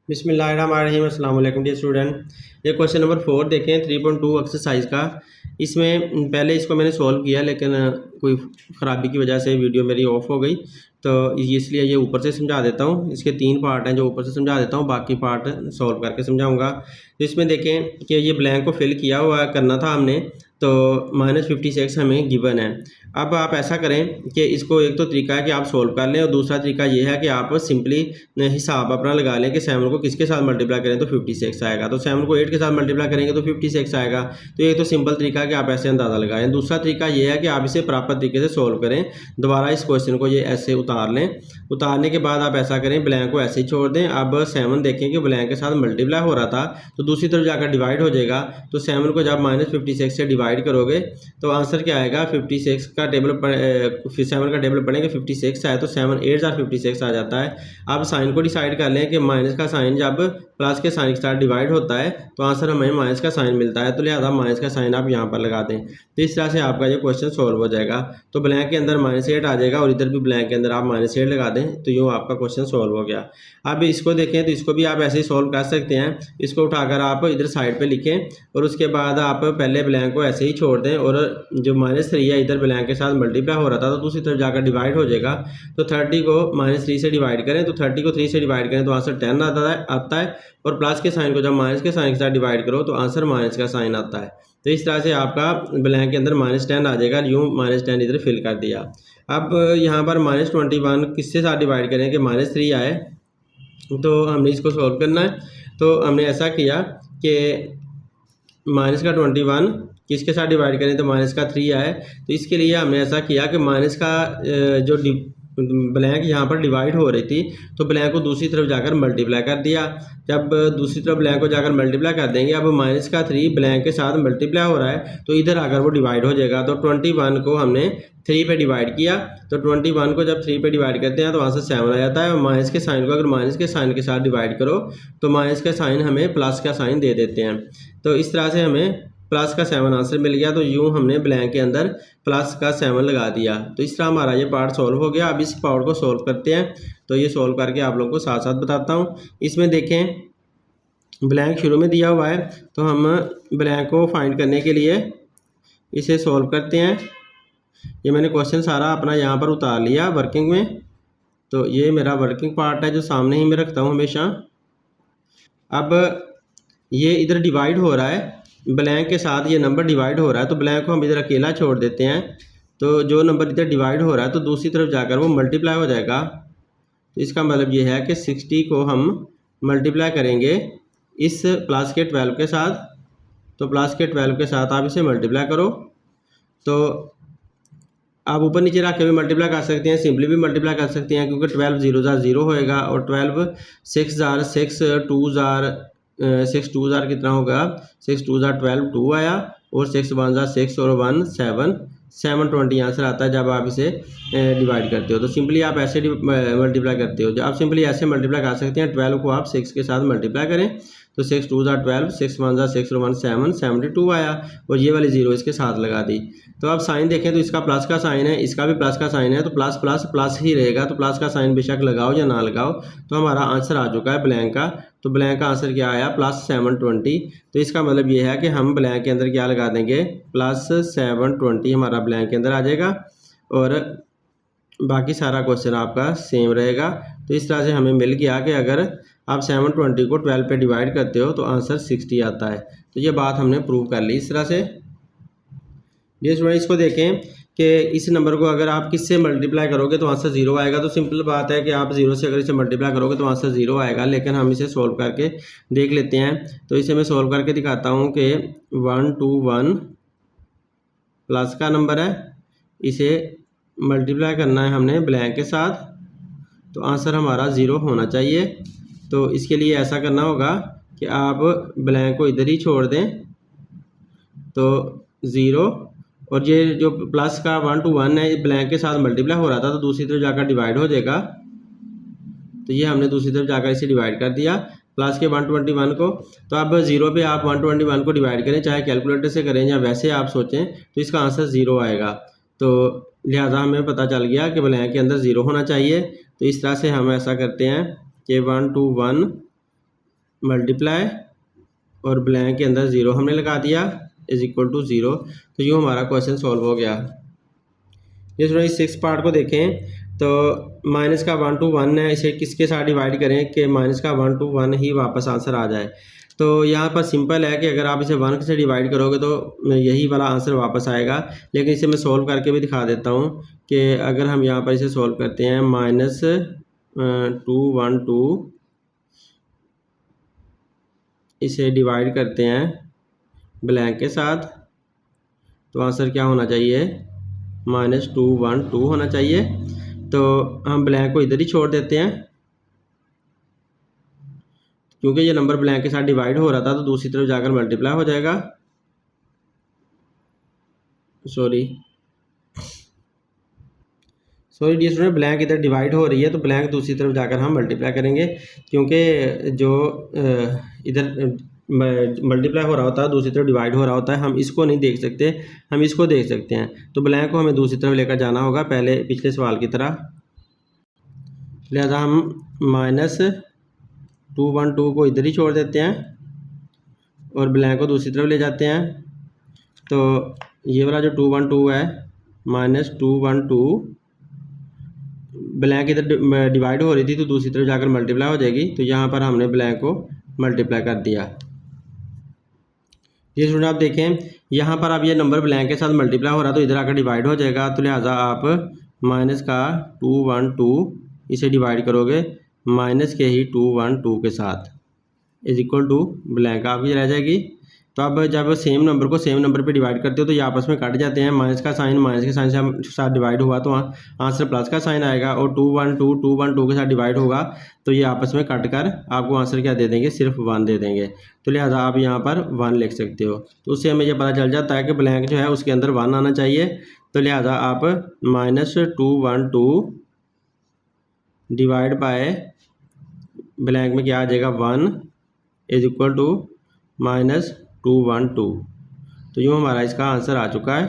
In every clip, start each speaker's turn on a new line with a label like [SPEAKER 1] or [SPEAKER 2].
[SPEAKER 1] बिस्मिल्लाहिर्रहमानिर्रहीम। अस्सलाम वालेकुम डियर स्टूडेंट। ये क्वेश्चन नंबर 4 देखें 3.2 एक्सरसाइज का। इसमें पहले इसको मैंने सॉल्व किया लेकिन कोई ख़राबी की वजह से वीडियो मेरी ऑफ हो गई, तो इसलिए ये ऊपर से समझा देता हूँ। इसके 3 पार्ट हैं जो ऊपर से समझा देता हूँ, बाकी पार्ट सॉल्व करके समझाऊँगा। तो इसमें देखें कि ये ब्लैंक को फिल किया हुआ करना था हमने, तो -56 हमें गिवन है। अब आप ऐसा करें कि इसको एक तो तरीका है कि आप सोल्व कर लें और दूसरा तरीका ये है कि आप सिंपली हिसाब अपना लगा लें कि 7 को किसके साथ मल्टीप्लाई करें तो 56 आएगा। तो 7 को 8 के साथ मल्टीप्लाई करेंगे तो 56 आएगा। तो एक तो सिंपल तरीका है कि आप ऐसे अंदाज़ा लगाएं। दूसरा तरीका ये है कि आप इसे प्रॉपर तरीके से सोल्व करें। दोबारा इस क्वेश्चन को ये ऐसे उतार लें। उतारने के बाद आप ऐसा करें, ब्लैंक को ऐसे ही छोड़ दें। अब 7 देखें कि ब्लैंक के साथ मल्टीप्लाई हो रहा था तो दूसरी तरफ जाकर डिवाइड हो जाएगा। तो 7 को जब -56 से डिवाइड करोगे तो आंसर क्या आएगा, 56 का टेबल 7 का टेबल पढ़ेंगे 56 आए तो 7 8 56 आ जाता है। अब साइन को डिसाइड कर लें कि माइनस का साइन जब प्लस के साइन के साथ डिवाइड होता है तो आंसर हमें माइनस का साइन मिलता है, तो लिहाजा माइनस का साइन आप यहाँ पर लगा दें। तो इस तरह से आपका ये क्वेश्चन सॉल्व हो जाएगा। तो ब्लैंक के अंदर -8 आ जाएगा और इधर भी ब्लैंक के अंदर आप -8 लगा दें, तो यूँ आपका क्वेश्चन सॉल्व हो गया। अब इसको देखें तो इसको भी आप ऐसे ही सॉल्व कर सकते हैं। इसको उठाकर आप इधर साइड पर लिखें और उसके बाद आप पहले ब्लैंक को ऐसे ही छोड़ दें और जो -3 है इधर ब्लैंक के साथ मल्टीप्लाई हो रहा था तो दूसरी तरफ जाकर डिवाइड हो जाएगा। तो 30 को -3 से डिवाइड करें तो 30 को 3 से डिवाइड करें तो आंसर 10 आता है और प्लस के साइन को जब माइनस के साइन के साथ डिवाइड करो तो आंसर माइनस का साइन आता है। तो इस तरह से आपका ब्लैंक के अंदर -10 आ जाएगा। यूँ -10 इधर फिल कर दिया। अब यहाँ पर -21 किसके साथ डिवाइड करें कि -3 आए, तो हमने इसको सॉल्व करना है। तो हमने ऐसा किया कि -21 किसके साथ डिवाइड करें तो -3 आए। तो इसके लिए हमने ऐसा किया कि माइनस का जो ब्लैंक यहाँ पर डिवाइड हो रही थी तो ब्लैंक को दूसरी तरफ जाकर मल्टीप्लाई कर दिया। जब दूसरी तरफ ब्लैंक को जाकर मल्टीप्लाई कर देंगे, अब -3 ब्लैंक के साथ मल्टीप्लाई हो रहा है तो इधर आकर वो डिवाइड हो जाएगा। तो 21 को हमने 3 पे डिवाइड किया, तो 21 को जब 3 पे डिवाइड करते हैं तो आंसर 7 आ जाता है। और माइनस के साइन को अगर माइनस के साइन के साथ डिवाइड करो तो माइनस का साइन हमें प्लस का साइन दे देते हैं। तो इस तरह से हमें प्लस का 7 आंसर मिल गया। तो यूँ हमने ब्लैंक के अंदर प्लस का 7 लगा दिया। तो इस तरह हमारा ये पार्ट सॉल्व हो गया। अब इस पार्ट को सॉल्व करते हैं, तो ये सॉल्व करके आप लोगों को साथ साथ बताता हूँ। इसमें देखें ब्लैंक शुरू में दिया हुआ है, तो हम ब्लैंक को फाइंड करने के लिए इसे सॉल्व करते हैं। ये मैंने क्वेश्चन सारा अपना यहाँ पर उतार लिया वर्किंग में। तो ये मेरा वर्किंग पार्ट है जो सामने ही मैं रखता हूँ हमेशा। अब ये इधर डिवाइड हो रहा है, ब्लैंक के साथ ये नंबर डिवाइड हो रहा है, तो ब्लैंक को हम इधर अकेला छोड़ देते हैं। तो जो नंबर इधर डिवाइड हो रहा है तो दूसरी तरफ जाकर वो मल्टीप्लाई हो जाएगा। तो इसका मतलब ये है कि 60 को हम मल्टीप्लाई करेंगे इस प्लस के 12 के साथ। तो प्लस के 12 के साथ आप इसे मल्टीप्लाई करो, तो आप ऊपर नीचे रख के भी मल्टीप्लाई कर सकते हैं, सिंपली भी मल्टीप्लाई कर सकते हैं, क्योंकि 12 0 जार 0 होएगा और 12 6 जार 6 2 जार 6 2 जार कितना होगा, 6 2 जार 12 2 आया और 6 1 जार 6 और 1 720 आंसर आता है जब आप इसे डिवाइड करते हो। तो सिंपली आप ऐसे मल्टीप्लाई करते हो, जब आप सिंपली ऐसे मल्टीप्लाई कर सकते हैं। 12 को आप 6 के साथ मल्टीप्लाई करें तो 6 2 जार 12 6 1 जार 6 और 1 7 72 आया और ये वाली 0 इसके साथ लगा दी। तो आप साइन देखें तो इसका प्लस का साइन है, इसका भी प्लस का साइन है, तो प्लस प्लस प्लस ही रहेगा। तो प्लस का साइन बेशक लगाओ या ना लगाओ, तो हमारा आंसर आ चुका है ब्लैंक का। तो ब्लैंक का आंसर क्या आया, +720। तो इसका मतलब ये है कि हम ब्लैंक के अंदर क्या लगा देंगे, +720 हमारा ब्लैंक के अंदर आ जाएगा और बाकी सारा क्वेश्चन आपका सेम रहेगा। तो इस तरह से हमें मिल गया कि अगर आप 720 को 12 पे डिवाइड करते हो तो आंसर 60 आता है। तो ये बात हमने प्रूव कर ली इस तरह से। ये स्टूडेंट इसको देखें कि इस नंबर को अगर आप किससे मल्टीप्लाई करोगे तो आंसर 0 आएगा। तो सिंपल बात है कि आप 0 से अगर इसे मल्टीप्लाई करोगे तो आंसर 0 आएगा, लेकिन हम इसे सोल्व करके देख लेते हैं। तो इसे मैं सोल्व करके दिखाता हूँ कि 1 2 1 प्लस का नंबर है, इसे मल्टीप्लाई करना है हमने ब्लैंक के साथ, तो आंसर हमारा 0 होना चाहिए। तो इसके लिए ऐसा करना होगा कि आप ब्लैंक को इधर ही छोड़ दें, तो 0 और ये जो प्लस का 1 2 1 है ब्लैंक के साथ मल्टीप्लाई हो रहा था तो दूसरी तरफ जाकर डिवाइड हो जाएगा। तो ये हमने दूसरी तरफ जाकर इसे डिवाइड कर दिया प्लस के 121 को। तो अब 0 पे आप 121 को डिवाइड करें, चाहे कैलकुलेटर से करें या वैसे आप सोचें, तो इसका आंसर 0 आएगा। तो लिहाजा हमें पता चल गया कि ब्लैंक के अंदर 0 होना चाहिए। तो इस तरह से हम ऐसा करते हैं कि 1 2 1 मल्टीप्लाई और ब्लैंक के अंदर 0 हमने लगा दिया इज इक्वल टू 0। तो यूँ हमारा क्वेश्चन सॉल्व हो गया। ये थोड़ा इस 6 पार्ट को देखें तो माइनस का 1 to 1 है, इसे किसके साथ डिवाइड करें कि माइनस का 1 to 1 ही वापस आंसर आ जाए। तो यहाँ पर सिंपल है कि अगर आप इसे 1 से डिवाइड करोगे तो यही वाला आंसर वापस आएगा। लेकिन इसे मैं सॉल्व करके भी दिखा देता हूँ कि अगर हम यहाँ पर इसे सॉल्व करते हैं -212 इसे डिवाइड करते हैं ब्लैंक के साथ तो आंसर क्या होना चाहिए, -212 होना चाहिए। तो हम ब्लैंक को इधर ही छोड़ देते हैं क्योंकि ये नंबर ब्लैंक के साथ डिवाइड हो रहा था तो दूसरी तरफ जाकर मल्टीप्लाई हो जाएगा। सॉरी डियर स्टूडेंट, ब्लैंक इधर डिवाइड हो रही है तो ब्लैंक दूसरी तरफ जाकर हम मल्टीप्लाई करेंगे क्योंकि जो इधर मल्टीप्लाई हो रहा होता है दूसरी तरफ डिवाइड हो रहा होता है, हम इसको नहीं देख सकते, हम इसको देख सकते हैं। तो ब्लैंक को हमें दूसरी तरफ लेकर जाना होगा पहले पिछले सवाल की तरह। लिहाजा हम -212 को इधर ही छोड़ देते हैं और ब्लैंक को दूसरी तरफ ले जाते हैं। तो ये वाला जो 212 है -212 ब्लैंक इधर डिवाइड हो रही थी तो दूसरी तरफ जाकर मल्टीप्लाई हो जाएगी। तो यहाँ पर हमने ब्लैंक को मल्टीप्लाई कर दिया। ये स्टूडेंट आप देखें यहाँ पर अब ये नंबर ब्लैंक के साथ मल्टीप्लाई हो रहा तो इधर आकर डिवाइड हो जाएगा। तो लिहाजा आप माइनस का 212 इसे डिवाइड करोगे माइनस के ही 212 के साथ इज इक्वल टू ब्लैंक आपकी रह जाएगी। तो अब जब सेम नंबर को सेम नंबर पे डिवाइड करते हो तो ये आपस में कट जाते हैं। माइनस का साइन माइनस के साइन से साथ डिवाइड हुआ तो आंसर प्लस का साइन आएगा और 212 के साथ डिवाइड होगा तो ये आपस में कट कर आपको आंसर क्या दे देंगे, सिर्फ 1 दे देंगे। तो लिहाजा आप यहाँ पर 1 लिख सकते हो। तो उससे हमें ये पता चल जाता है कि ब्लैंक जो है उसके अंदर 1 आना चाहिए। तो लिहाजा आप -212 डिवाइड बाय ब्लैंक में क्या आ जाएगा 1 इज इक्वल टू -212। तो यूँ हमारा इसका आंसर आ चुका है।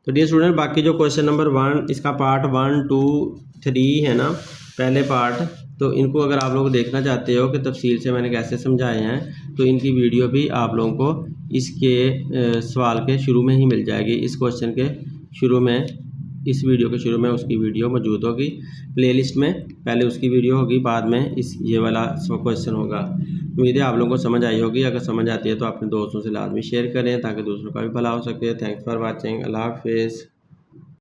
[SPEAKER 1] तो डियर स्टूडेंट बाकी जो क्वेश्चन नंबर 1 इसका पार्ट 1, 2, 3 है ना पहले पार्ट, तो इनको अगर आप लोग देखना चाहते हो कि तफसील से मैंने कैसे समझाए हैं तो इनकी वीडियो भी आप लोगों को इसके सवाल के शुरू में ही मिल जाएगी। इस क्वेश्चन के शुरू में, इस वीडियो के शुरू में उसकी वीडियो मौजूद होगी प्लेलिस्ट में। पहले उसकी वीडियो होगी, बाद में ये वाला क्वेश्चन होगा। उम्मीद है आप लोगों को समझ आई होगी। अगर समझ आती है तो अपने दोस्तों से लाजमी शेयर करें ताकि दूसरों का भी भला हो सके। Thanks for watching. अल्लाह हाफिज़।